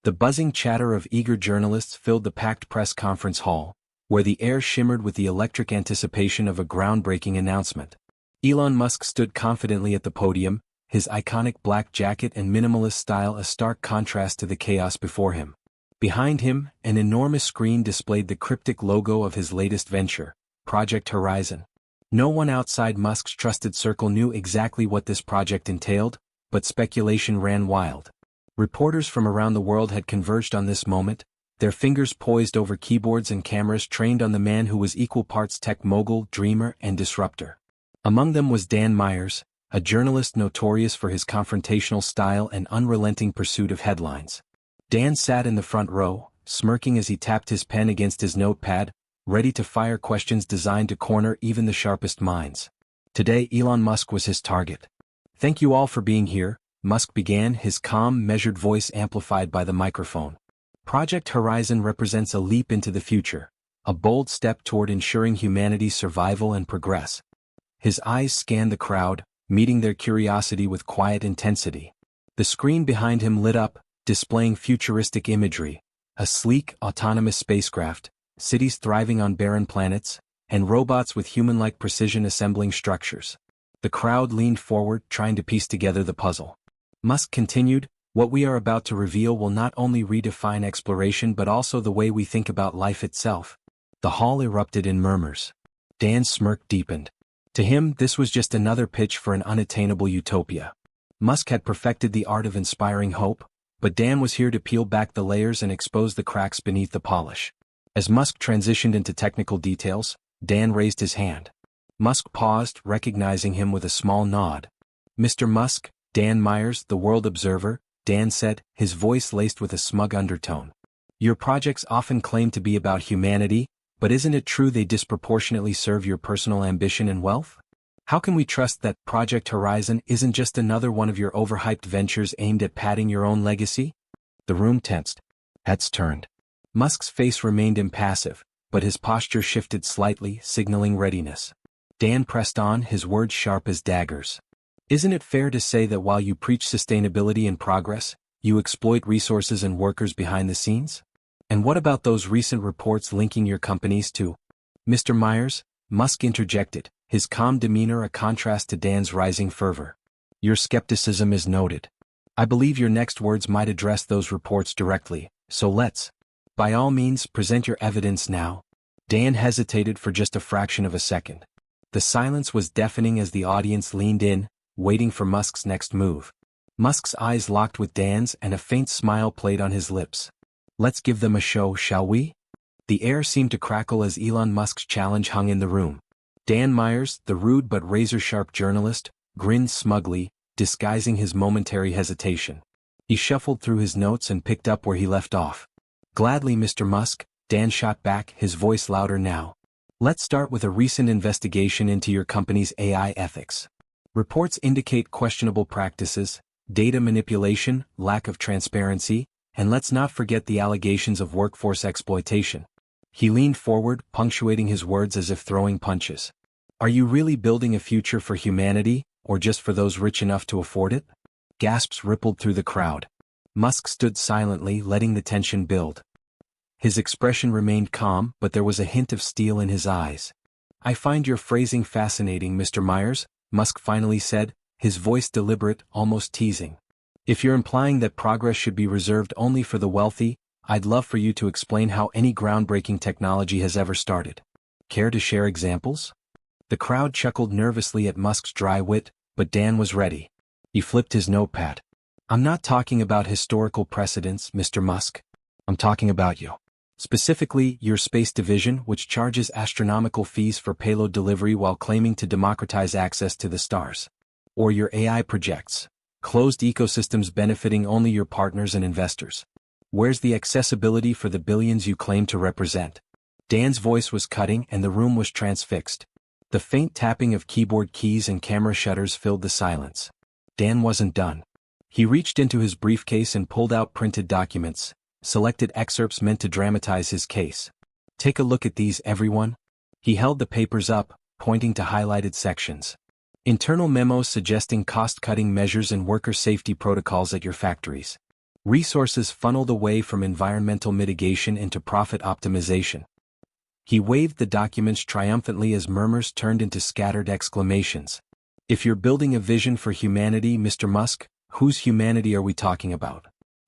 The buzzing chatter of eager journalists filled the packed press conference hall, where the air shimmered with the electric anticipation of a groundbreaking announcement. Elon Musk stood confidently at the podium, his iconic black jacket and minimalist style a stark contrast to the chaos before him. Behind him, an enormous screen displayed the cryptic logo of his latest venture, Project Horizon. No one outside Musk's trusted circle knew exactly what this project entailed, but speculation ran wild. Reporters from around the world had converged on this moment, their fingers poised over keyboards and cameras trained on the man who was equal parts tech mogul, dreamer, and disruptor. Among them was Dan Myers, a journalist notorious for his confrontational style and unrelenting pursuit of headlines. Dan sat in the front row, smirking as he tapped his pen against his notepad, ready to fire questions designed to corner even the sharpest minds. Today Elon Musk was his target. "Thank you all for being here," Musk began, his calm, measured voice amplified by the microphone. "Project Horizon represents a leap into the future, a bold step toward ensuring humanity's survival and progress." His eyes scanned the crowd, meeting their curiosity with quiet intensity. The screen behind him lit up, displaying futuristic imagery, a sleek, autonomous spacecraft, cities thriving on barren planets, and robots with human-like precision assembling structures. The crowd leaned forward, trying to piece together the puzzle. Musk continued, "What we are about to reveal will not only redefine exploration but also the way we think about life itself." The hall erupted in murmurs. Dan's smirk deepened. To him, this was just another pitch for an unattainable utopia. Musk had perfected the art of inspiring hope, but Dan was here to peel back the layers and expose the cracks beneath the polish. As Musk transitioned into technical details, Dan raised his hand. Musk paused, recognizing him with a small nod. "Mr. Musk, Dan Myers, the World Observer," Dan said, his voice laced with a smug undertone. "Your projects often claim to be about humanity, but isn't it true they disproportionately serve your personal ambition and wealth? How can we trust that Project Horizon isn't just another one of your overhyped ventures aimed at padding your own legacy?" The room tensed. Heads turned. Musk's face remained impassive, but his posture shifted slightly, signaling readiness. Dan pressed on, his words sharp as daggers. "Isn't it fair to say that while you preach sustainability and progress, you exploit resources and workers behind the scenes? And what about those recent reports linking your companies to—" "Mr. Myers," Musk interjected, his calm demeanor a contrast to Dan's rising fervor. "Your skepticism is noted. I believe your next words might address those reports directly, so let's, by all means, present your evidence now." Dan hesitated for just a fraction of a second. The silence was deafening as the audience leaned in, waiting for Musk's next move. Musk's eyes locked with Dan's and a faint smile played on his lips. "Let's give them a show, shall we?" The air seemed to crackle as Elon Musk's challenge hung in the room. Dan Myers, the rude but razor-sharp journalist, grinned smugly, disguising his momentary hesitation. He shuffled through his notes and picked up where he left off. "Gladly, Mr. Musk," Dan shot back, his voice louder now. "Let's start with a recent investigation into your company's AI ethics. Reports indicate questionable practices, data manipulation, lack of transparency, and let's not forget the allegations of workforce exploitation." He leaned forward, punctuating his words as if throwing punches. "Are you really building a future for humanity, or just for those rich enough to afford it?" Gasps rippled through the crowd. Musk stood silently, letting the tension build. His expression remained calm, but there was a hint of steel in his eyes. "I find your phrasing fascinating, Mr. Myers," Musk finally said, his voice deliberate, almost teasing. "If you're implying that progress should be reserved only for the wealthy, I'd love for you to explain how any groundbreaking technology has ever started. Care to share examples?" The crowd chuckled nervously at Musk's dry wit, but Dan was ready. He flipped his notepad. "I'm not talking about historical precedents, Mr. Musk. I'm talking about you. Specifically, your space division, which charges astronomical fees for payload delivery while claiming to democratize access to the stars. Or your AI projects, closed ecosystems benefiting only your partners and investors. Where's the accessibility for the billions you claim to represent?" Dan's voice was cutting and the room was transfixed. The faint tapping of keyboard keys and camera shutters filled the silence. Dan wasn't done. He reached into his briefcase and pulled out printed documents, selected excerpts meant to dramatize his case. "Take a look at these, everyone." He held the papers up, pointing to highlighted sections. "Internal memos suggesting cost-cutting measures and worker safety protocols at your factories. Resources funneled away from environmental mitigation into profit optimization. He waved the documents triumphantly as murmurs turned into scattered exclamations. If you're building a vision for humanity, Mr. Musk, whose humanity are we talking about?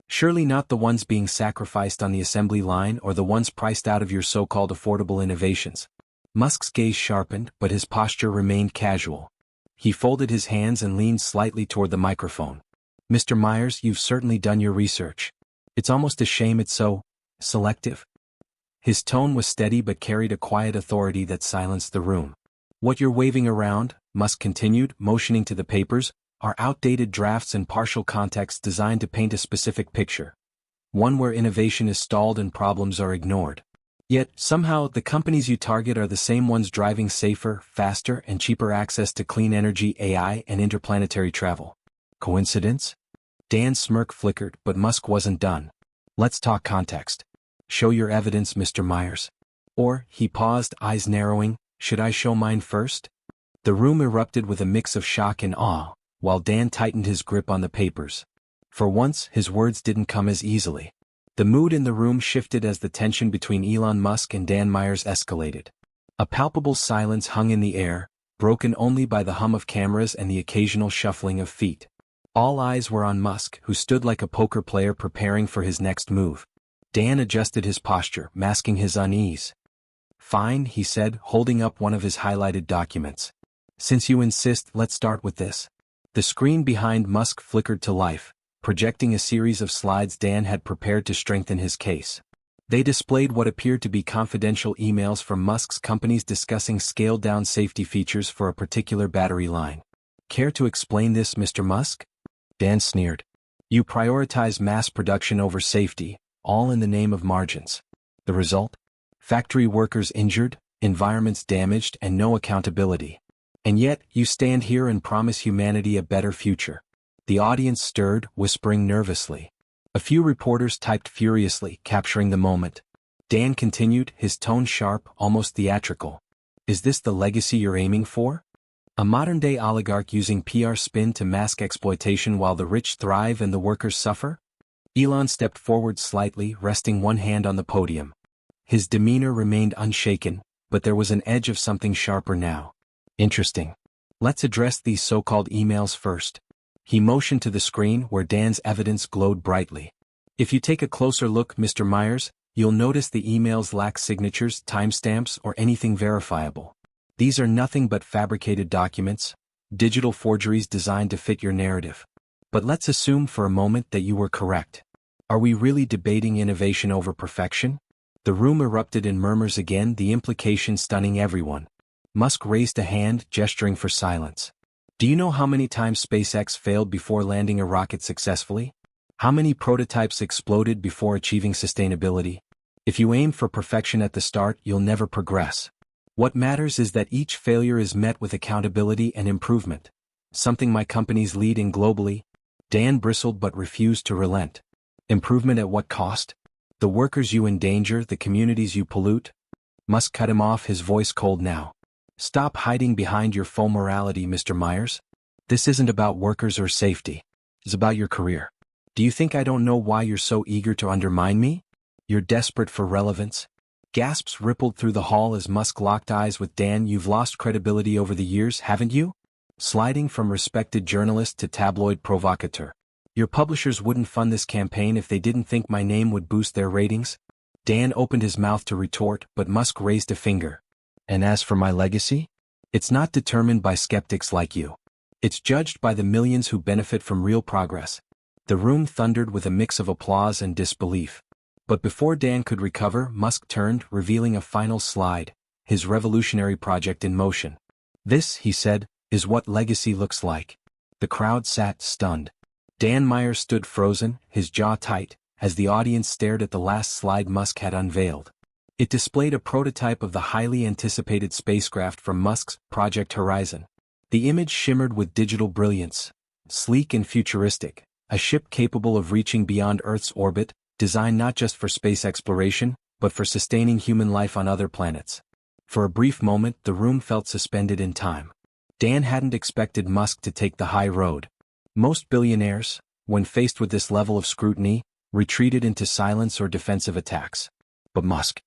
Surely not the ones being sacrificed on the assembly line or the ones priced out of your so-called affordable innovations. Musk's gaze sharpened, but his posture remained casual. He folded his hands and leaned slightly toward the microphone. Mr. Myers, you've certainly done your research. It's almost a shame it's so selective. His tone was steady but carried a quiet authority that silenced the room. What you're waving around, Musk continued, motioning to the papers, are outdated drafts and partial contexts designed to paint a specific picture. One where innovation is stalled and problems are ignored. Yet, somehow, the companies you target are the same ones driving safer, faster, and cheaper access to clean energy, AI, and interplanetary travel. Coincidence? Dan's smirk flickered, but Musk wasn't done. Let's talk context. Show your evidence, Mr. Myers. Or, he paused, eyes narrowing, should I show mine first? The room erupted with a mix of shock and awe, while Dan tightened his grip on the papers. For once, his words didn't come as easily. The mood in the room shifted as the tension between Elon Musk and Dan Myers escalated. A palpable silence hung in the air, broken only by the hum of cameras and the occasional shuffling of feet. All eyes were on Musk, who stood like a poker player preparing for his next move. Dan adjusted his posture, masking his unease. Fine, he said, holding up one of his highlighted documents. Since you insist, let's start with this. The screen behind Musk flickered to life, projecting a series of slides Dan had prepared to strengthen his case. They displayed what appeared to be confidential emails from Musk's companies discussing scaled-down safety features for a particular battery line. Care to explain this, Mr. Musk? Dan sneered. You prioritize mass production over safety, all in the name of margins. The result? Factory workers injured, environments damaged, and no accountability. And yet, you stand here and promise humanity a better future. The audience stirred, whispering nervously. A few reporters typed furiously, capturing the moment. Dan continued, his tone sharp, almost theatrical. Is this the legacy you're aiming for? A modern-day oligarch using PR spin to mask exploitation while the rich thrive and the workers suffer? Elon stepped forward slightly, resting one hand on the podium. His demeanor remained unshaken, but there was an edge of something sharper now. Interesting. Let's address these so-called emails first. He motioned to the screen where Dan's evidence glowed brightly. If you take a closer look, Mr. Myers, you'll notice the emails lack signatures, timestamps, or anything verifiable. These are nothing but fabricated documents, digital forgeries designed to fit your narrative. But let's assume for a moment that you were correct. Are we really debating innovation over perfection? The room erupted in murmurs again, the implication stunning everyone. Musk raised a hand, gesturing for silence. Do you know how many times SpaceX failed before landing a rocket successfully? How many prototypes exploded before achieving sustainability? If you aim for perfection at the start, you'll never progress. What matters is that each failure is met with accountability and improvement. Something my companies lead in globally. Dan bristled but refused to relent. Improvement at what cost? The workers you endanger, the communities you pollute? Musk cut him off, his voice cold now. Stop hiding behind your faux morality, Mr. Myers. This isn't about workers or safety. It's about your career. Do you think I don't know why you're so eager to undermine me? You're desperate for relevance. Gasps rippled through the hall as Musk locked eyes with Dan. You've lost credibility over the years, haven't you? Sliding from respected journalist to tabloid provocateur. Your publishers wouldn't fund this campaign if they didn't think my name would boost their ratings. Dan opened his mouth to retort, but Musk raised a finger. And as for my legacy? It's not determined by skeptics like you. It's judged by the millions who benefit from real progress. The room thundered with a mix of applause and disbelief. But before Dan could recover, Musk turned, revealing a final slide, his revolutionary project in motion. This, he said, is what legacy looks like. The crowd sat stunned. Dan Myers stood frozen, his jaw tight, as the audience stared at the last slide Musk had unveiled. It displayed a prototype of the highly anticipated spacecraft from Musk's Project Horizon. The image shimmered with digital brilliance, sleek and futuristic, a ship capable of reaching beyond Earth's orbit, designed not just for space exploration, but for sustaining human life on other planets. For a brief moment, the room felt suspended in time. Dan hadn't expected Musk to take the high road. Most billionaires, when faced with this level of scrutiny, retreated into silence or defensive attacks. But Musk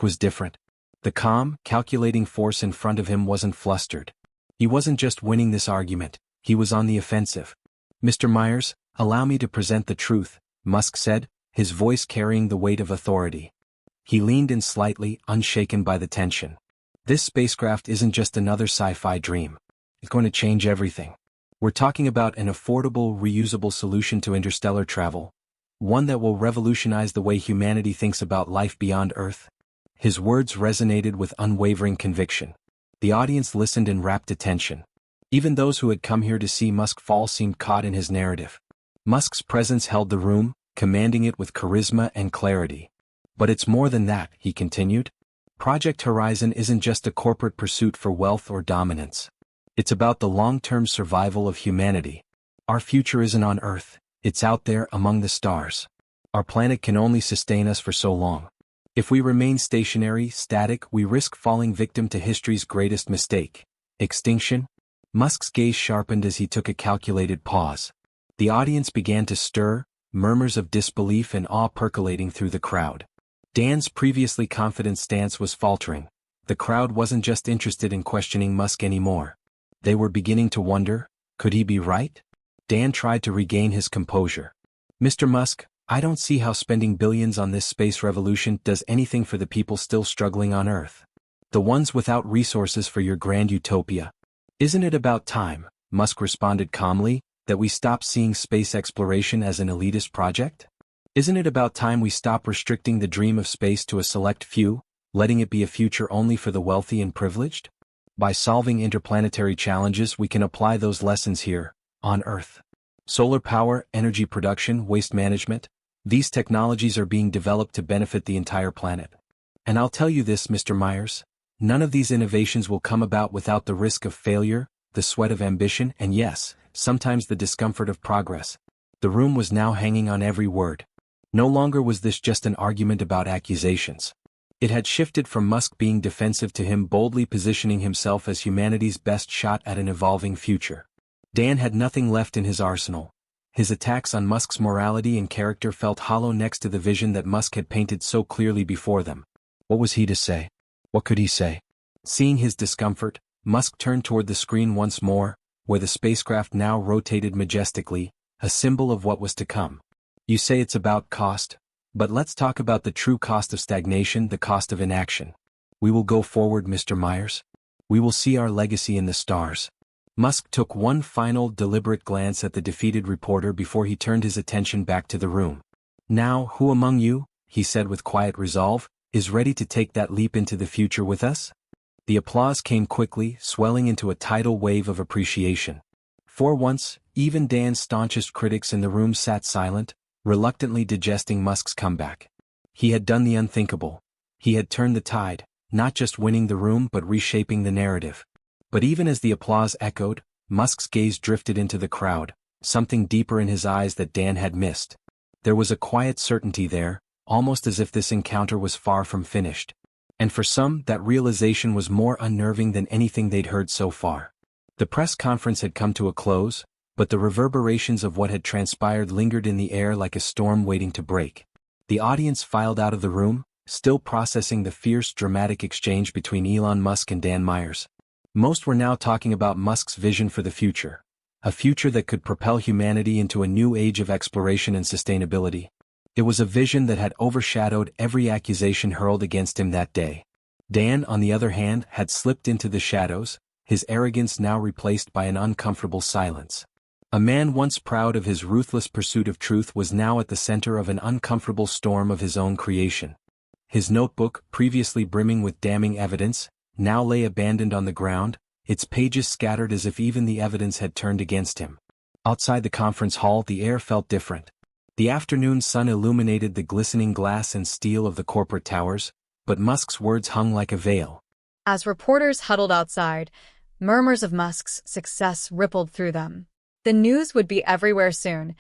was different. The calm, calculating force in front of him wasn't flustered. He wasn't just winning this argument, he was on the offensive. "Mr. Myers, allow me to present the truth," Musk said, his voice carrying the weight of authority. He leaned in slightly, unshaken by the tension. "This spacecraft isn't just another sci-fi dream. It's going to change everything. We're talking about an affordable, reusable solution to interstellar travel, one that will revolutionize the way humanity thinks about life beyond Earth." His words resonated with unwavering conviction. The audience listened in rapt attention. Even those who had come here to see Musk fall seemed caught in his narrative. Musk's presence held the room, commanding it with charisma and clarity. "But it's more than that," he continued. "Project Horizon isn't just a corporate pursuit for wealth or dominance. It's about the long-term survival of humanity. Our future isn't on Earth, it's out there among the stars. Our planet can only sustain us for so long. If we remain stationary, static, we risk falling victim to history's greatest mistake: extinction." Musk's gaze sharpened as he took a calculated pause. The audience began to stir, murmurs of disbelief and awe percolating through the crowd. Dan's previously confident stance was faltering. The crowd wasn't just interested in questioning Musk anymore. They were beginning to wonder, could he be right? Dan tried to regain his composure. "Mr. Musk, I don't see how spending billions on this space revolution does anything for the people still struggling on Earth. The ones without resources for your grand utopia. Isn't it about time," Musk responded calmly, "that we stop seeing space exploration as an elitist project? Isn't it about time we stop restricting the dream of space to a select few, letting it be a future only for the wealthy and privileged? By solving interplanetary challenges we can apply those lessons here, on Earth. Solar power, energy production, waste management, these technologies are being developed to benefit the entire planet. And I'll tell you this, Mr. Myers, none of these innovations will come about without the risk of failure, the sweat of ambition, and yes, sometimes the discomfort of progress." The room was now hanging on every word. No longer was this just an argument about accusations. It had shifted from Musk being defensive to him boldly positioning himself as humanity's best shot at an evolving future. Dan had nothing left in his arsenal. His attacks on Musk's morality and character felt hollow next to the vision that Musk had painted so clearly before them. What was he to say? What could he say? Seeing his discomfort, Musk turned toward the screen once more, where the spacecraft now rotated majestically, a symbol of what was to come. "You say it's about cost, but let's talk about the true cost of stagnation, the cost of inaction. We will go forward, Mr. Myers. We will see our legacy in the stars." Musk took one final, deliberate glance at the defeated reporter before he turned his attention back to the room. "Now, who among you," he said with quiet resolve, "is ready to take that leap into the future with us?" The applause came quickly, swelling into a tidal wave of appreciation. For once, even Dan's staunchest critics in the room sat silent, reluctantly digesting Musk's comeback. He had done the unthinkable. He had turned the tide, not just winning the room but reshaping the narrative. But even as the applause echoed, Musk's gaze drifted into the crowd, something deeper in his eyes that Dan had missed. There was a quiet certainty there, almost as if this encounter was far from finished. And for some, that realization was more unnerving than anything they'd heard so far. The press conference had come to a close, but the reverberations of what had transpired lingered in the air like a storm waiting to break. The audience filed out of the room, still processing the fierce, dramatic exchange between Elon Musk and Dan Myers. Most were now talking about Musk's vision for the future, a future that could propel humanity into a new age of exploration and sustainability. It was a vision that had overshadowed every accusation hurled against him that day. Dan, on the other hand, had slipped into the shadows, his arrogance now replaced by an uncomfortable silence. A man once proud of his ruthless pursuit of truth was now at the center of an uncomfortable storm of his own creation. His notebook, previously brimming with damning evidence, now lay abandoned on the ground, its pages scattered as if even the evidence had turned against him. Outside the conference hall, the air felt different. The afternoon sun illuminated the glistening glass and steel of the corporate towers, but Musk's words hung like a veil. As reporters huddled outside, murmurs of Musk's success rippled through them. The news would be everywhere soon.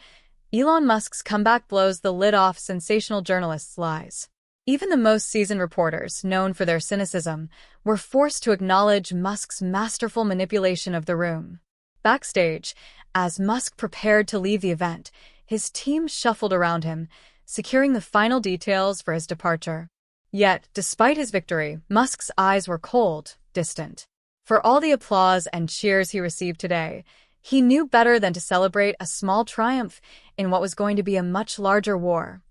Elon Musk's comeback blows the lid off sensational journalists' lies. Even the most seasoned reporters, known for their cynicism, were forced to acknowledge Musk's masterful manipulation of the room. Backstage, as Musk prepared to leave the event, his team shuffled around him, securing the final details for his departure. Yet, despite his victory, Musk's eyes were cold, distant. For all the applause and cheers he received today, he knew better than to celebrate a small triumph in what was going to be a much larger war,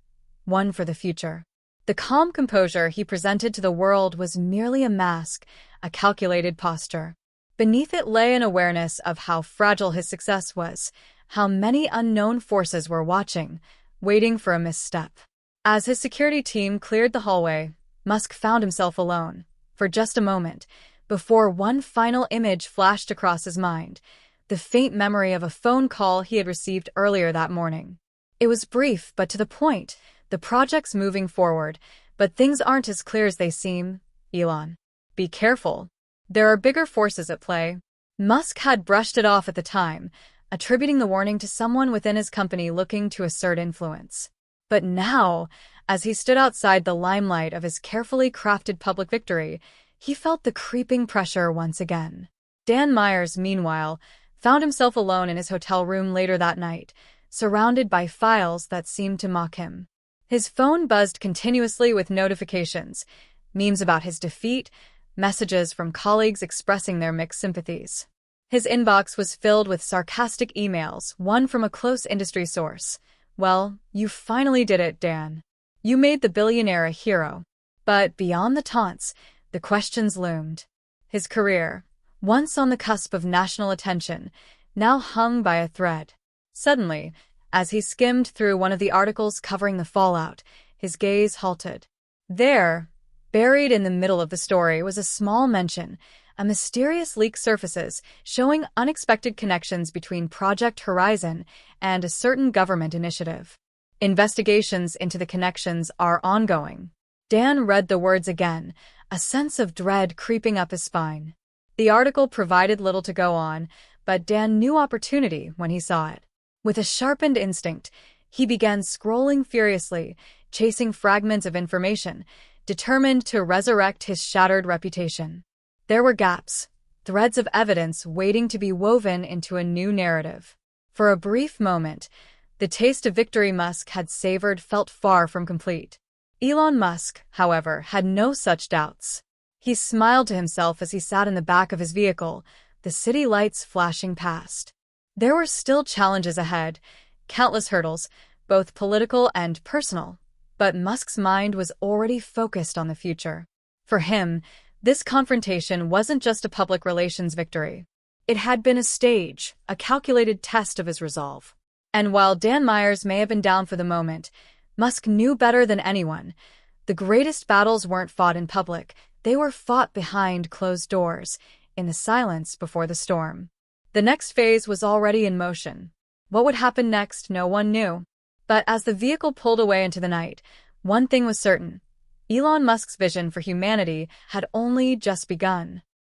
one for the future. The calm composure he presented to the world was merely a mask, a calculated posture. Beneath it lay an awareness of how fragile his success was, how many unknown forces were watching, waiting for a misstep. As his security team cleared the hallway, Musk found himself alone, for just a moment, before one final image flashed across his mind, the faint memory of a phone call he had received earlier that morning. It was brief but to the point. The project's moving forward, but things aren't as clear as they seem, Elon. Be careful. There are bigger forces at play. Musk had brushed it off at the time, attributing the warning to someone within his company looking to assert influence. But now, as he stood outside the limelight of his carefully crafted public victory, he felt the creeping pressure once again. Dan Myers, meanwhile, found himself alone in his hotel room later that night, surrounded by files that seemed to mock him. His phone buzzed continuously with notifications, memes about his defeat, messages from colleagues expressing their mixed sympathies. His inbox was filled with sarcastic emails, one from a close industry source. "Well, you finally did it, Dan. You made the billionaire a hero." But beyond the taunts, the questions loomed. His career, once on the cusp of national attention, now hung by a thread. Suddenly, as he skimmed through one of the articles covering the fallout, his gaze halted. There, buried in the middle of the story, was a small mention, a mysterious leak surfaces showing unexpected connections between Project Horizon and a certain government initiative. Investigations into the connections are ongoing. Dan read the words again, a sense of dread creeping up his spine. The article provided little to go on, but Dan knew opportunity when he saw it. With a sharpened instinct, he began scrolling furiously, chasing fragments of information, determined to resurrect his shattered reputation. There were gaps, threads of evidence waiting to be woven into a new narrative. For a brief moment, the taste of victory Musk had savored felt far from complete. Elon Musk, however, had no such doubts. He smiled to himself as he sat in the back of his vehicle, the city lights flashing past. There were still challenges ahead, countless hurdles, both political and personal, but Musk's mind was already focused on the future. For him, this confrontation wasn't just a public relations victory. It had been a stage, a calculated test of his resolve. And while Dan Myers may have been down for the moment, Musk knew better than anyone. The greatest battles weren't fought in public, they were fought behind closed doors, in the silence before the storm. The next phase was already in motion. What would happen next, no one knew. But as the vehicle pulled away into the night, one thing was certain. Elon Musk's vision for humanity had only just begun.